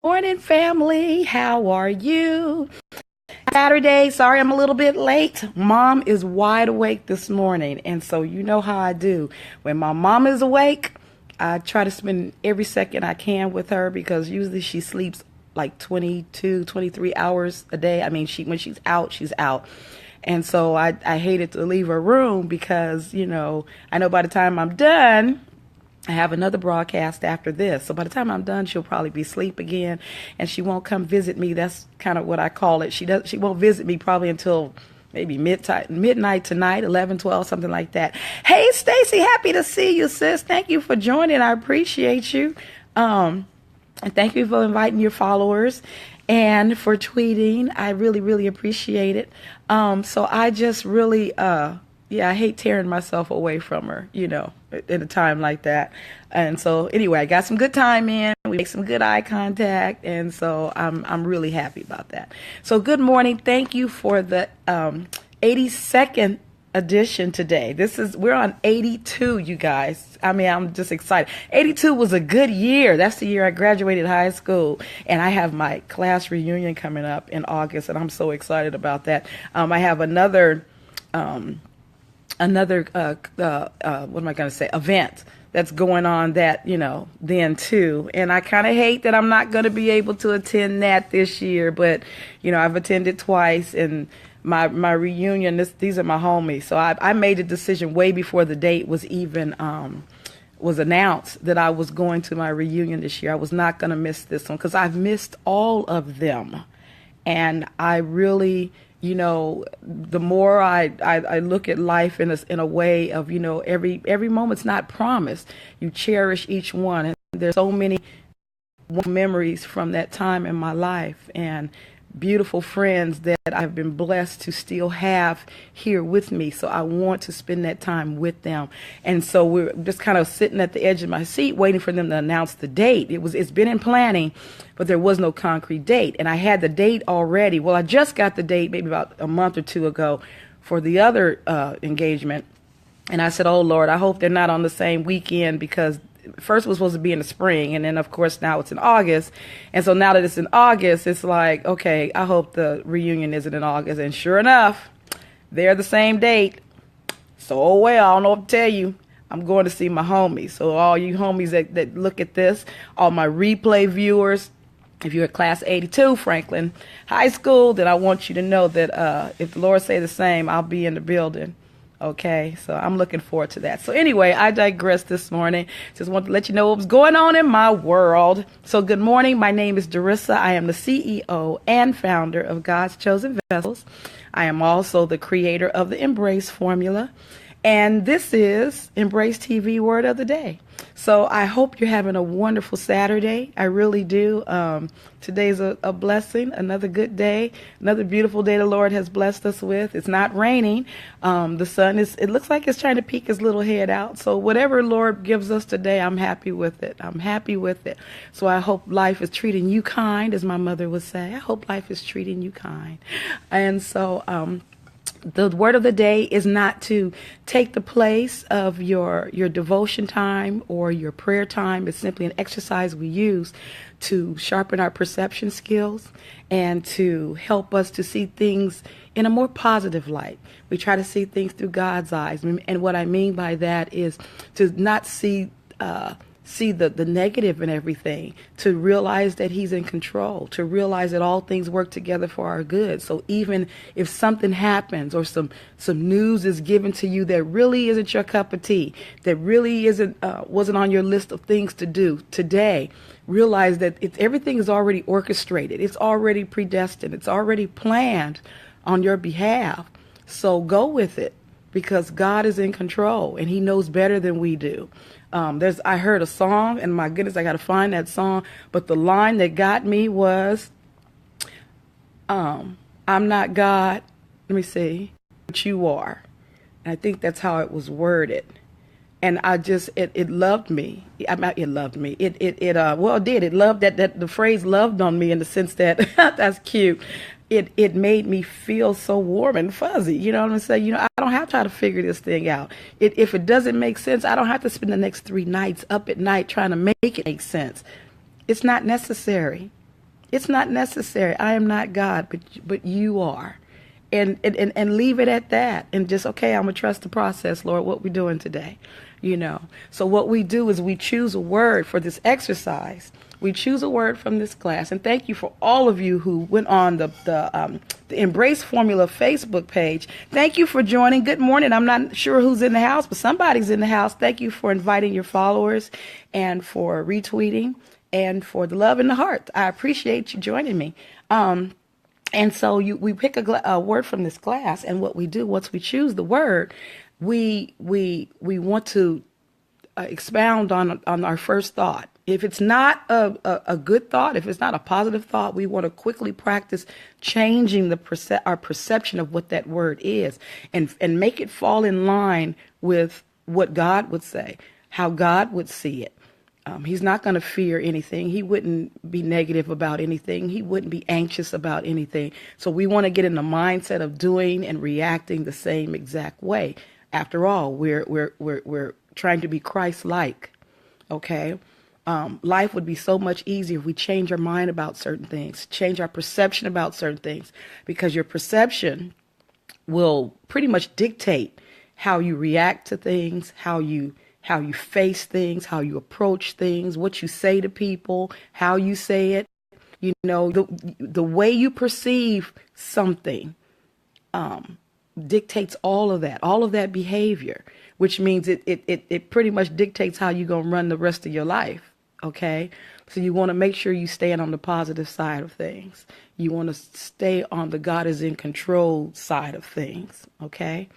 Morning, family. How are you? Saturday. Sorry, I'm a little bit late. Mom is wide awake this morning, and so you know how I do. When my mom is awake, I try to spend every second I can with her because usually she sleeps like 22, 23 hours a day. I mean, when she's out, she's out. And so I hated to leave her room because, I know by the time I'm done, I have another broadcast after this. So by the time I'm done, she'll probably be asleep again and she won't come visit me. That's kind of what I call it. She won't visit me probably until maybe midnight tonight, 11, 12, something like that. Hey, Stacy, happy to see you, sis. Thank you for joining. I appreciate you. And thank you for inviting your followers and for tweeting. I really, really appreciate it. So I just really, I hate tearing myself away from her, in a time like that. And so anyway, I got some good time in. We make some good eye contact. And so I'm really happy about that. So good morning. Thank you for the 82nd edition today. We're on 82, you guys. I mean, I'm just excited. 82 was a good year. That's the year I graduated high school. And I have my class reunion coming up in August. And I'm so excited about that. I have another event that's going on then too. And I kind of hate that I'm not going to be able to attend that this year, but, I've attended twice and my reunion, these are my homies. So I made a decision way before the date was even, was announced that I was going to my reunion this year. I was not going to miss this one because I've missed all of them. And I really, the more I look at life in a way of, every moment's not promised. You cherish each one. And there's so many memories from that time in my life and beautiful friends that I've been blessed to still have here with me. So I want to spend that time with them. And so we're just kind of sitting at the edge of my seat waiting for them to announce the date. It's been in planning, but there was no concrete date. And I had the date already. Well, I just got the date maybe about a month or two ago for the other engagement. And I said, oh, Lord, I hope they're not on the same weekend because first it was supposed to be in the spring. And then, of course, now it's in August. And so now that it's in August, it's like, okay, I hope the reunion isn't in August. And sure enough, they're the same date. So, oh, well, I don't know what to tell you. I'm going to see my homies. So all you homies that look at this, all my replay viewers, if you're at class 82, Franklin High School, then I want you to know that if the Lord say the same, I'll be in the building. Okay, so I'm looking forward to that. So anyway, I digress this morning. Just want to let you know what was going on in my world. So good morning. My name is Darissa. I am the CEO and founder of God's Chosen Vessels. I am also the creator of the Embrace formula. And this is Embrace TV Word of the Day. So I hope you're having a wonderful Saturday. I really do. Today's a blessing, another good day, another beautiful day the Lord has blessed us with. It's not raining. The sun it looks like it's trying to peek its little head out. So whatever Lord gives us today, I'm happy with it. I'm happy with it. So I hope life is treating you kind, as my mother would say. I hope life is treating you kind. And so, the word of the day is not to take the place of your devotion time or your prayer time. It's simply an exercise we use to sharpen our perception skills and to help us to see things in a more positive light. We try to see things through God's eyes. And what I mean by that is to not see the negative in everything, to realize that he's in control, to realize that all things work together for our good. So even if something happens or some news is given to you that really isn't your cup of tea, that really wasn't on your list of things to do today, realize that everything is already orchestrated. It's already predestined. It's already planned on your behalf. So go with it because God is in control and he knows better than we do. I heard a song, and my goodness, I got to find that song. But the line that got me was, I'm not God. Let me see. But you are. And I think that's how it was worded. And I just, it loved me. It loved me. It did. It loved that the phrase loved on me in the sense that, that's cute. It made me feel so warm and fuzzy. You know what I'm saying? I don't have to try to figure this thing out. If it doesn't make sense, I don't have to spend the next 3 nights up at night trying to make it make sense. It's not necessary. It's not necessary. I am not God, but you are. And leave it at that, and just, okay, I'm gonna trust the process, Lord. What we doing today, so what we do is we choose a word for this exercise. We choose a word from this class. And thank you for all of you who went on the Embrace Formula Facebook page. Thank you for joining. Good morning. I'm not sure who's in the house, but somebody's in the house. Thank you for inviting your followers, and for retweeting, and for the love in the heart. I appreciate you joining me. And so we pick a word from this class, and what we do once we choose the word, we want to expound on our first thought. If it's not a good thought, if it's not a positive thought, we want to quickly practice changing our perception of what that word is, and make it fall in line with what God would say, how God would see it. He's not going to fear anything. He wouldn't be negative about anything. He wouldn't be anxious about anything. So we want to get in the mindset of doing and reacting the same exact way. After all, we're trying to be Christ-like. Okay. Life would be so much easier if we change our mind about certain things, change our perception about certain things, because your perception will pretty much dictate how you react to things, how you face things, how you approach things, what you say to people, how you say it. The way you perceive something dictates all of that behavior, which means it pretty much dictates how you're going to run the rest of your life. Okay. So you want to make sure you stand on the positive side of things. You want to stay on the God is in control side of things. Okay.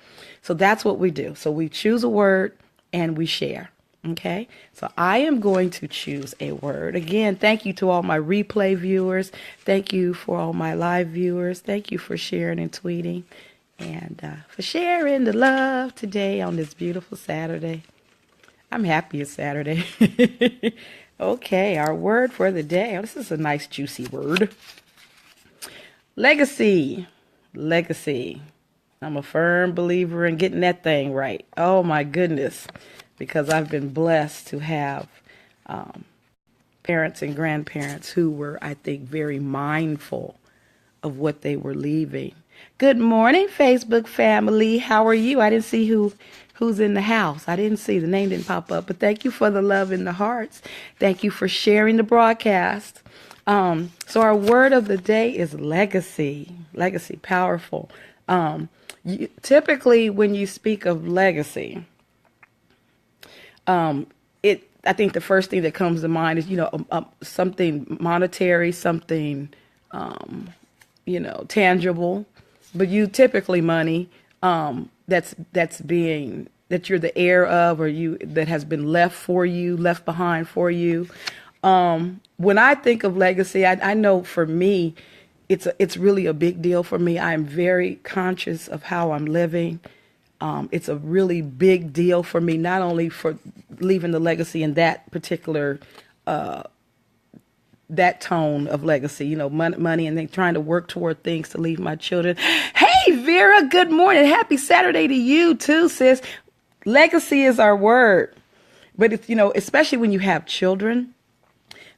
So that's what we do. So we choose a word and we share. Okay. So I am going to choose a word. Again, thank you to all my replay viewers. Thank you for all my live viewers. Thank you for sharing and tweeting, and for sharing the love today on this beautiful Saturday. I'm happy it's Saturday. Okay, our word for the day. Oh, this is a nice juicy word. Legacy. Legacy. I'm a firm believer in getting that thing right. Oh my goodness. Because I've been blessed to have parents and grandparents who were, I think, very mindful of what they were leaving. Good morning, Facebook family. How are you? I didn't see who's in the house. I didn't see. The name didn't pop up. But thank you for the love in the hearts. Thank you for sharing the broadcast. So our word of the day is legacy. Legacy, powerful. Typically, when you speak of legacy, I think the first thing that comes to mind is, something monetary, something, tangible, but typically money, that you're the heir of, or that has been left behind for you. When I think of legacy, I know for me, it's really a big deal for me. I'm very conscious of how I'm living. It's a really big deal for me, not only for leaving the legacy in that particular, that tone of legacy, money, and then trying to work toward things to leave my children. Hey, Vera, good morning. Happy Saturday to you too, sis. Legacy is our word, but it's, especially when you have children.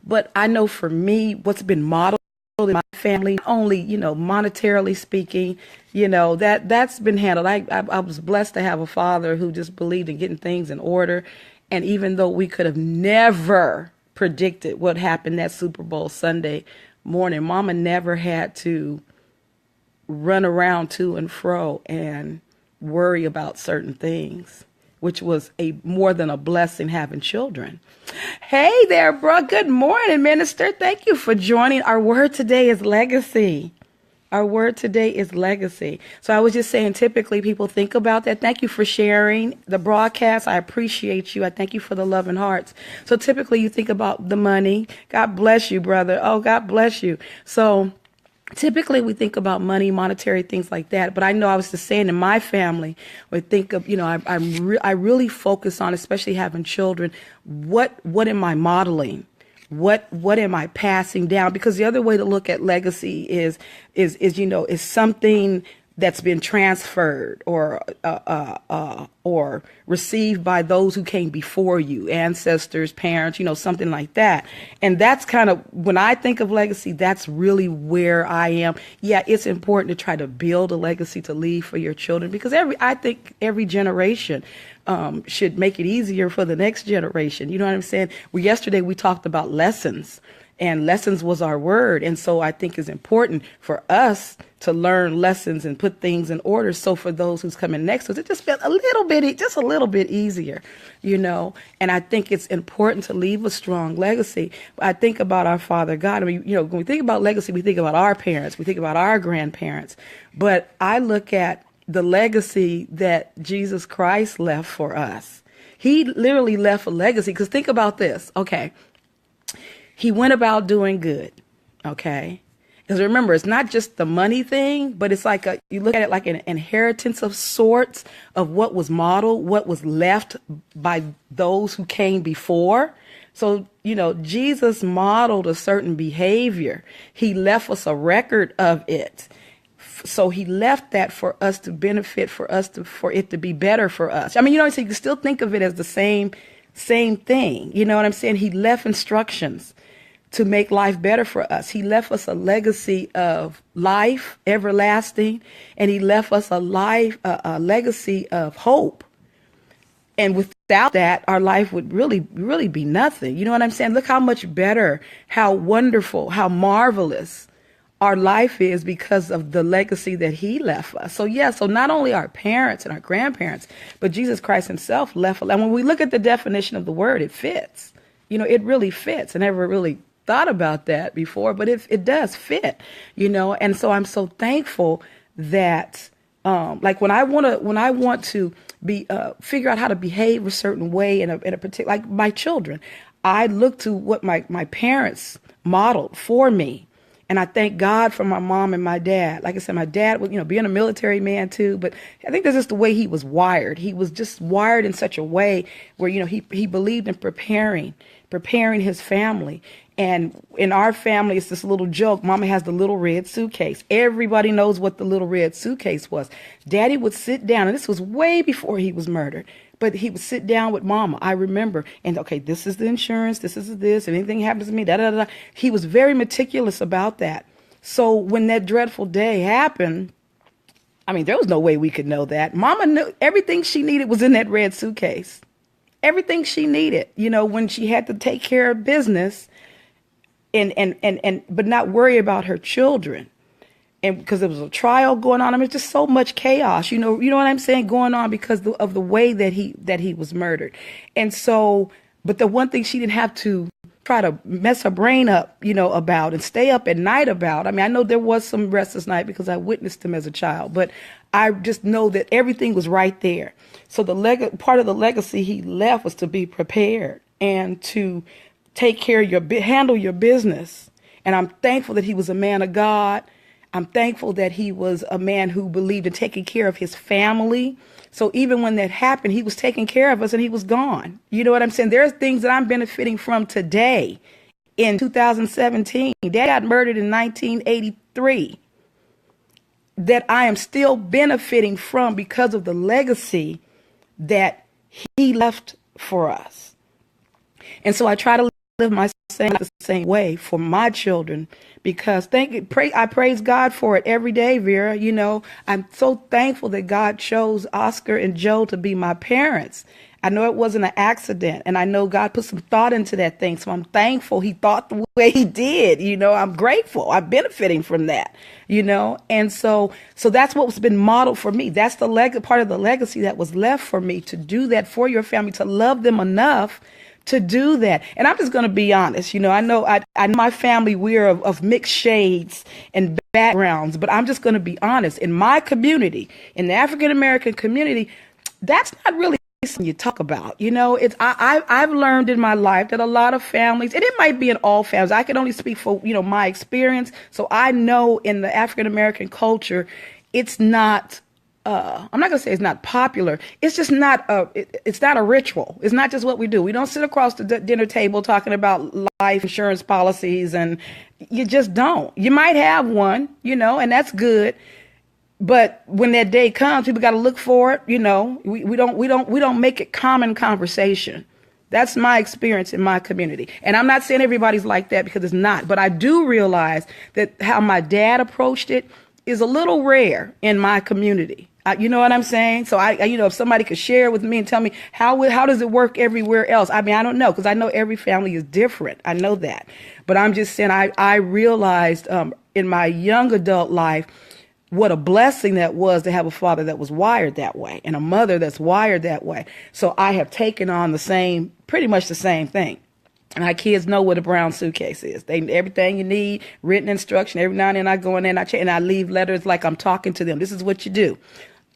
But I know for me, what's been modeled in my family, not only, monetarily speaking, that's been handled. I was blessed to have a father who just believed in getting things in order. And even though we could have never predicted what happened that Super Bowl Sunday morning, Mama never had to run around to and fro and worry about certain things, which was more than a blessing having children. Hey there, bro. Good morning, minister. Thank you for joining. Our word today is legacy. Our word today is legacy. So I was just saying, typically people think about that. Thank you for sharing the broadcast. I appreciate you. I thank you for the love and hearts. So typically you think about the money. God bless you, brother. Oh, God bless you. So typically we think about money, monetary things like that. But I know I was just saying in my family, we think of, I really focus on, especially having children, what am I modeling? What am I passing down? Because the other way to look at legacy is something that's been transferred or received by those who came before you, ancestors, parents, something like that. And that's kind of, when I think of legacy, that's really where I am. Yeah, it's important to try to build a legacy to leave for your children, because I think every generation should make it easier for the next generation. You know what I'm saying? Yesterday we talked about lessons. And lessons was our word. And so I think it's important for us to learn lessons and put things in order. So for those who's coming next to us, it just felt a little bit easier, And I think it's important to leave a strong legacy. I think about our Father God. I mean, when we think about legacy, we think about our parents, we think about our grandparents. But I look at the legacy that Jesus Christ left for us. He literally left a legacy. Because think about this. Okay. He went about doing good, okay? Because remember, it's not just the money thing, but it's like you look at it like an inheritance of sorts of what was modeled, what was left by those who came before. So, Jesus modeled a certain behavior. He left us a record of it. So he left that for us to benefit, for it to be better for us. I mean, so you can still think of it as the same thing. You know what I'm saying? He left instructions to make life better for us. He left us a legacy of life, everlasting, and he left us a legacy of hope. And without that, our life would really be nothing. You know what I'm saying? Look how much better, how wonderful, how marvelous our life is because of the legacy that he left us. So so not only our parents and our grandparents, but Jesus Christ himself left. And when we look at the definition of the word, it fits. It really fits. I never really thought about that before, but it does fit, and so I'm so thankful that like when I want to be figure out how to behave a certain way in a particular, like my children, I look to what my parents modeled for me. And I thank God for my mom and my dad. Like I said, my dad was, being a military man too, but I think that's just the way he was wired. He was just wired in such a way where, he believed in preparing his family. And in our family, it's this little joke. Mama has the little red suitcase. Everybody knows what the little red suitcase was. Daddy would sit down, and this was way before he was murdered, but he would sit down with Mama. I remember, and okay, this is the insurance. This is this. If anything happens to me, da da da. He was very meticulous about that. So when that dreadful day happened, I mean, there was no way we could know that. Mama knew everything she needed was in that red suitcase. Everything she needed, when she had to take care of business. But not worry about her children, and because there was a trial going on. I mean, just so much chaos, you know what I'm saying, going on because of the way that he was murdered. And so, but the one thing she didn't have to try to mess her brain up, about and stay up at night about. I mean, I know there was some restless night because I witnessed him as a child, but I just know that everything was right there. So part of the legacy he left was to be prepared and to take care of handle your business. And I'm thankful that he was a man of God. I'm thankful that he was a man who believed in taking care of his family. So even when that happened, he was taking care of us and he was gone. You know what I'm saying? There's things that I'm benefiting from today in 2017. Dad got murdered in 1983 that I am still benefiting from because of the legacy that he left for us. And so I try to live the same way for my children, because I praise God for it every day, Vera. I'm so thankful that God chose Oscar and Joe to be my parents. I know it wasn't an accident, and I know God put some thought into that thing. So I'm thankful he thought the way he did. I'm grateful. I'm benefiting from that, and so that's what's been modeled for me. That's the part of the legacy that was left for me, to do that for your family, to love them enough to do that. And I'm just going to be honest. I know my family, we're of mixed shades and backgrounds, but I'm just going to be honest. In my community, in the African-American community, that's not really something you talk about. I've learned in my life that a lot of families, and it might be in all families, I can only speak for, my experience. So I know in the African-American culture, it's not, I'm not going to say it's not popular. It's just not it's not a ritual. It's not just what we do. We don't sit across the dinner table talking about life insurance policies, and you just don't. You might have one, and that's good. But when that day comes, people got to look for it. You know, we don't make it common conversation. That's my experience in my community. And I'm not saying everybody's like that, because it's not. But I do realize that how my dad approached it is a little rare in my community. You know what I'm saying? So if somebody could share with me and tell me how does it work everywhere else? I mean, I don't know, because I know every family is different. I know that. But I'm just saying I realized in my young adult life what a blessing that was to have a father that was wired that way and a mother that's wired that way. So I have taken on pretty much the same thing. And our kids know what a brown suitcase is. Everything you need, written instruction. Every now and then I go in there and I leave letters like I'm talking to them. This is what you do.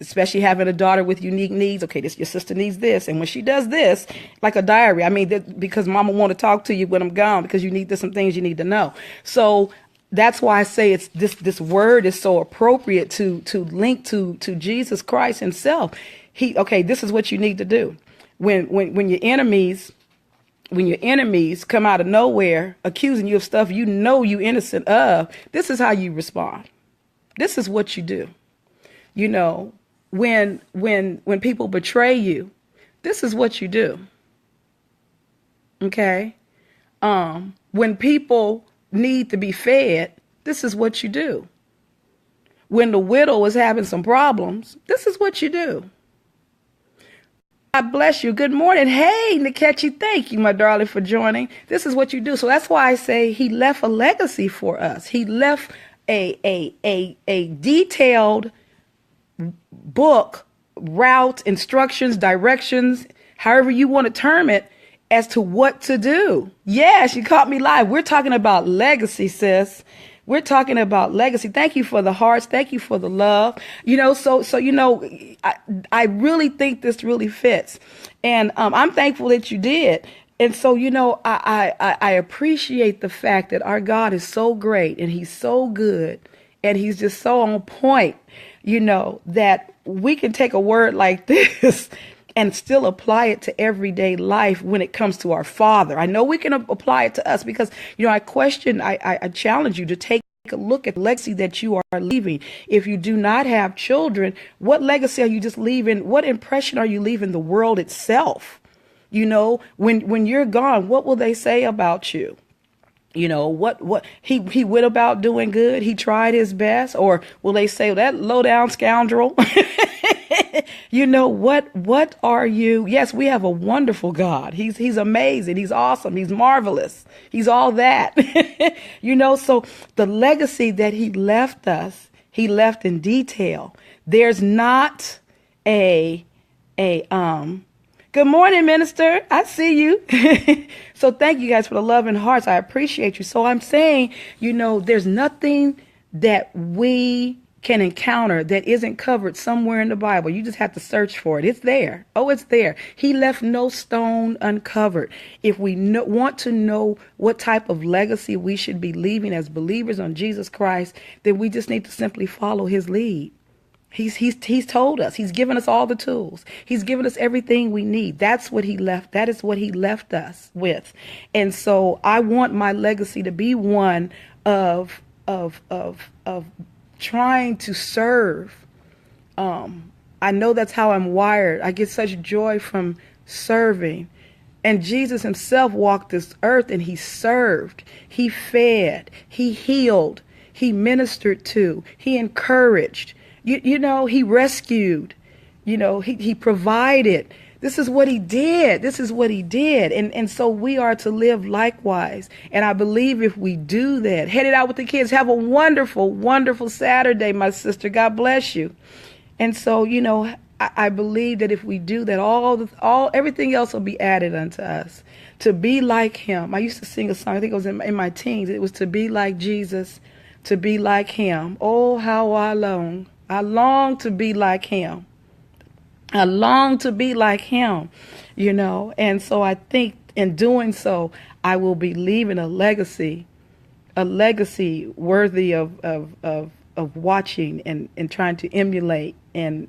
Especially having a daughter with unique needs. Okay, your sister needs this. And when she does this, like a diary, I mean, because mama want to talk to you when I'm gone, because there's some things you need to know. So that's why I say it's this word is so appropriate to link to Jesus Christ himself. This is what you need to do. When your enemies come out of nowhere accusing you of stuff you innocent of, this is how you respond. This is what you do. You know, when people betray you, this is what you do. Okay? When people need to be fed, this is what you do. When the widow is having some problems, this is what you do. God bless you. Good morning. Hey, Nkechi, thank you, my darling, for joining. This is what you do. So that's why I say he left a legacy for us. He left a detailed book, route, instructions, directions, however you want to term it, as to what to do. Yeah, she caught me live. We're talking about legacy, sis. We're talking about legacy. Thank you for the hearts. Thank you for the love. I really think this really fits. And I'm thankful that you did. And so, I appreciate the fact that our God is so great and he's so good and he's just so on point, that we can take a word like this and still apply it to everyday life when it comes to our Father. I know we can apply it to us because, I challenge you to take a look at the legacy that you are leaving. If you do not have children, what legacy are you just leaving? What impression are you leaving the world itself? When you're gone, what will they say about you? What he went about doing good. He tried his best. Or will they say, that low down scoundrel? What are you? Yes, we have a wonderful God. He's amazing. He's awesome. He's marvelous. He's all that. So the legacy that he left us, he left in detail. There's not good morning, minister. I see you. So thank you guys for the love and hearts. I appreciate you. So I'm saying, there's nothing that we can encounter that isn't covered somewhere in the Bible. You just have to search for it. It's there. Oh, it's there. He left no stone uncovered. If we want to know what type of legacy we should be leaving as believers on Jesus Christ, then we just need to simply follow his lead. He's told us. He's given us all the tools. He's given us everything we need. That's what he left. That is what he left us with. And so I want my legacy to be one of trying to serve. I know that's how I'm wired. I get such joy from serving. And Jesus himself walked this earth and he served. He fed. He healed. He ministered to. He encouraged. He rescued, he provided. This is what he did. This is what he did. And so we are to live likewise. And I believe if we do that, headed out with the kids, have a wonderful, wonderful Saturday, my sister. God bless you. And so, I believe that if we do that, everything else will be added unto us. To be like him. I used to sing a song, I think it was in my teens. It was to be like Jesus, to be like him. Oh, how I long to be like him. I long to be like him, and so I think in doing so, I will be leaving a legacy worthy of watching and trying to emulate and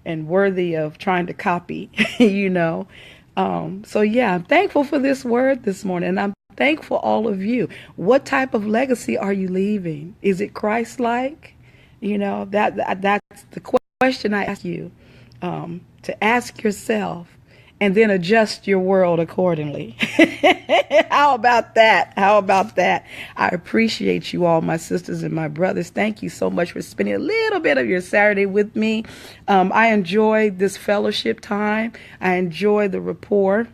worthy of trying to copy, So yeah, I'm thankful for this word this morning, and I'm thankful all of you. What type of legacy are you leaving? Is it Christ-like? You know, that's the question I ask you, to ask yourself, and then adjust your world accordingly. How about that? How about that? I appreciate you all, my sisters and my brothers. Thank you so much for spending a little bit of your Saturday with me. I enjoyed this fellowship time. I enjoy the rapport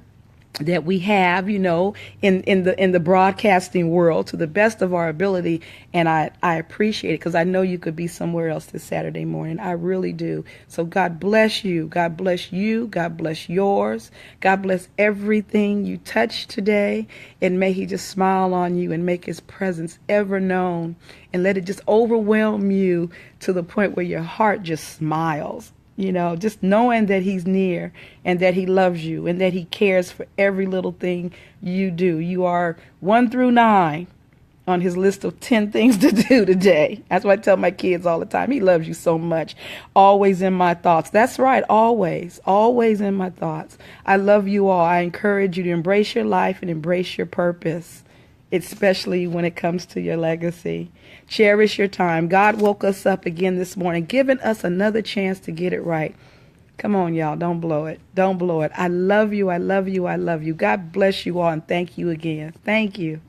that we have, you know, in the broadcasting world to the best of our ability. And I appreciate it, because I know you could be somewhere else this Saturday morning. I really do. So God bless you. God bless you. God bless yours. God bless everything you touch today. And may he just smile on you and make his presence ever known, and let it just overwhelm you to the point where your heart just smiles. You know, just knowing that he's near, and that he loves you, and that he cares for every little thing you do. You are 1 through 9 on his list of 10 things to do today. That's what I tell my kids all the time. He loves you so much. Always in my thoughts. That's right. Always. Always in my thoughts. I love you all. I encourage you to embrace your life and embrace your purpose, especially when it comes to your legacy. Cherish your time. God woke us up again this morning, giving us another chance to get it right. Come on, y'all. Don't blow it. Don't blow it. I love you. I love you. I love you. God bless you all, and thank you again. Thank you.